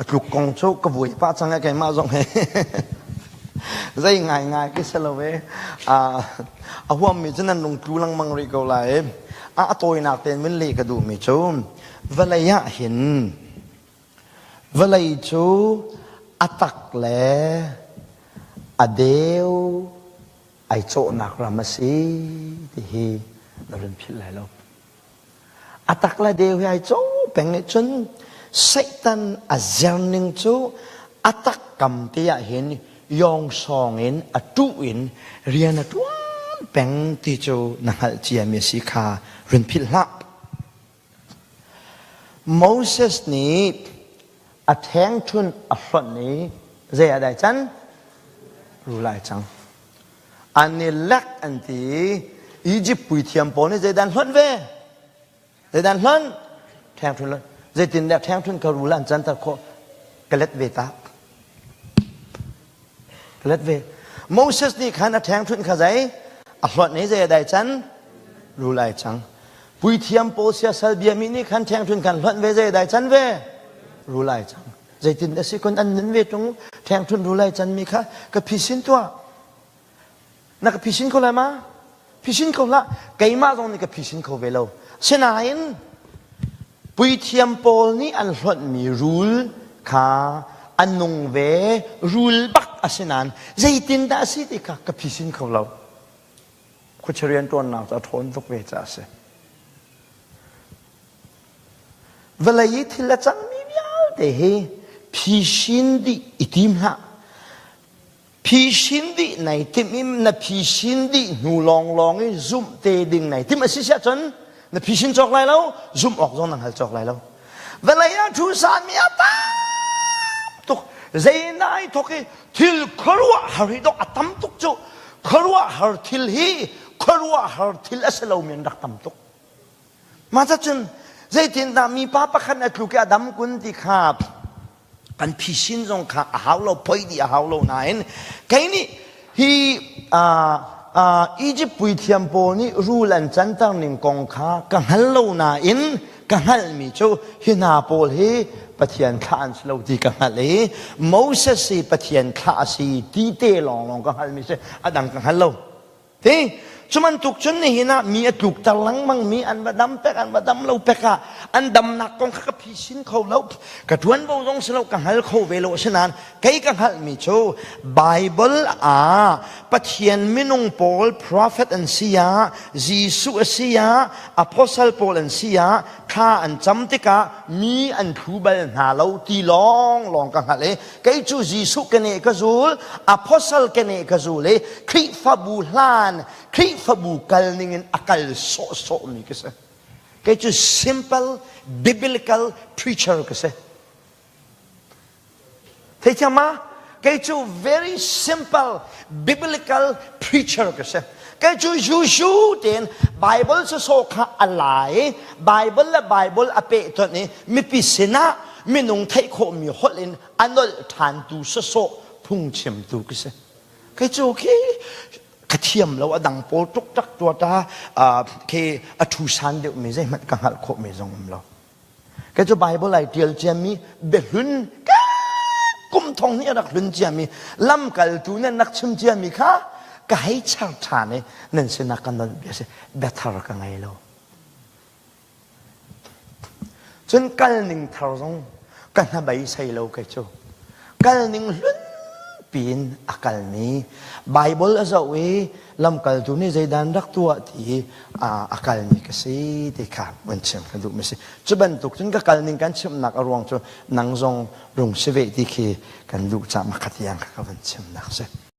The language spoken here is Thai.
Tluk con chỗ cái vui ba chăng cái mà zong he dây ngày cái sao vậy Huam mi chân anh nung tu Lengmang ri câu lại tôi nạc tên mình lì cái đủ mi chú và lại hiện và lại chú tắc lẽ đều ai chỗ nạc ra mà xí thì nó lên phết lại lâu tắc lẽ đều ai chỗ bèn cái chân Satan azerning chú tắc cầm tiah hiện yong song in tu in riantuannak bèn thì chú nang chia mi xí kha lên phết lại Moses níแท้ง chun phận ní dễ đại chân rủ lại chăng anh ní lắc anh tí Egypt bùi thiềm bố ní dễ đàn huấn về dễ đàn huấnแท้ง chun lên dễ tin đẹp แท้ง chun cả rủ lại chân ta có cái lết về ta cái lết về Moses ní khá แท้ง chun khá dễ phận ní dễ đại chân rủ lại chăng bùi thiềm bố xia sal bia mi ní khá แท้ง chun khá huấn về dễ đại chân vềรู้ไรจังใจตินแต่สิคนอันนั้นเวทงแทงทุนรู้ไรจังมีค่ะกับพิชินตัวนักพิชินเขาอะไรมาพิชินเขาละไกมาตรงนี้กับพิชินเขาเวลาเช่นไหนปุยเทียมโปลนี้อันหลดมีรูลค่ะอันนงเวรูลบักอาเช่นนั้นใจตินแต่สิที่ค่ะกับพิชินเขาเราคุณเรียนตัวหนาวจะทนทุกเวทจะเสียเวลายี่ที่ละจังแต่เฮพิชินดีอิติมละพิชินดีในทิมิมนะพิชินดีนูลองไอ้ซุ่มเตดิ่งในทิมสิเสียจนนะพิชินจอกไรแล้วซุ่มออกจงนังหัลจอกไรแล้วเวลาอย่างทุสานมีอาตาตุกเจนายทุกทิลครัวหาริดอกตัมตุกจูครัวหาทิลฮีครัวหาทิลเอสเลวมีนดักตัมตุกมาจากจนใจตินตามีป้าประคันอัตลุกดำกุนที่ขาบกันพิชินจงขาหาวเราพอยดีหาวเราไหนแค่นี้ฮีอียิปต์ปุยเทียมโปนี่รู้ลันจันตังหนึ่งกองขากังฮัลโลนาอินกังฮัลมีโจฮินาโปลฮีปะเทียนข้าอันสโลดีกังฮัลฮีโมเสสปะเทียนข้าสีตีเตลองกังฮัลมีเสอดังกังฮัลโลที่จุมันตุกชนนี่นะมีตุกตะลังมังมีอันบดำเป็กอันบดำเราเป็กอะอันดำนักกองข้าพิชินเขาเรากระทวนบ่งสเรากังหัลเขาเวโลฉะนั้นไกกังหัลมีโชไบเบิลปะเทียนมินุงปอลพระเฟตอันเสียจีสุเสียอพอสลปอลอันเสียข้าอันจำติกะมีอันทูเบลหาเราตีลองกังหัลเลยไกจูจีสุกันเอกจูลอพอสลกันเอกจูลเลยคริฟบูลานคริฟบูกัลนิงอักลโซมีก็เสแค่จู simple biblical preacher ก็เสเที่ยมาแค่จู very simple biblical preacher ก็เสแค่จูยูเด่น Bible จะโซข้าอะไร Bible และ Bible อเปตัวนี้มีพิเศษนะมีนุ่งไทยโคมีฮอลลินอันนั้นทานดูโซพุ่งเฉียมดูก็เสแค่จูแค่กระเทียมแล้วดังโปตุกตักตัวตาเคอทุสันเดียวไม่ใช่มันกังหัลโคไม่ทรงเราแค่จะไบเบิลไอเดียลเจมีเบลุนกุมทองนี่รักลุนเจมีลำกัลตูเนี่ยนักชิมเจมีค่ะก็ให้ชาชาเนี่ยนั่นสินักกันนั่นเบียร์เบทาร์กันไงเราจนกัลนิงทารงกันทำใบใส่เราแค่จูกัลนิงลุนปีนอักลนี้ไบเบิลอาจจะว่าลำกัลตัวนี้ใจดันรักตัวที่อักลนี้ก็สิที่ขาดวันเชื่อมกันดูไม่ใช่จุบันตุกจนก็กัลนี้กันเชื่อมหนักอรวงจนนังซงรุงเสวที่คือกันดูจะมาขัดยังกับวันเชื่อมหนักใช่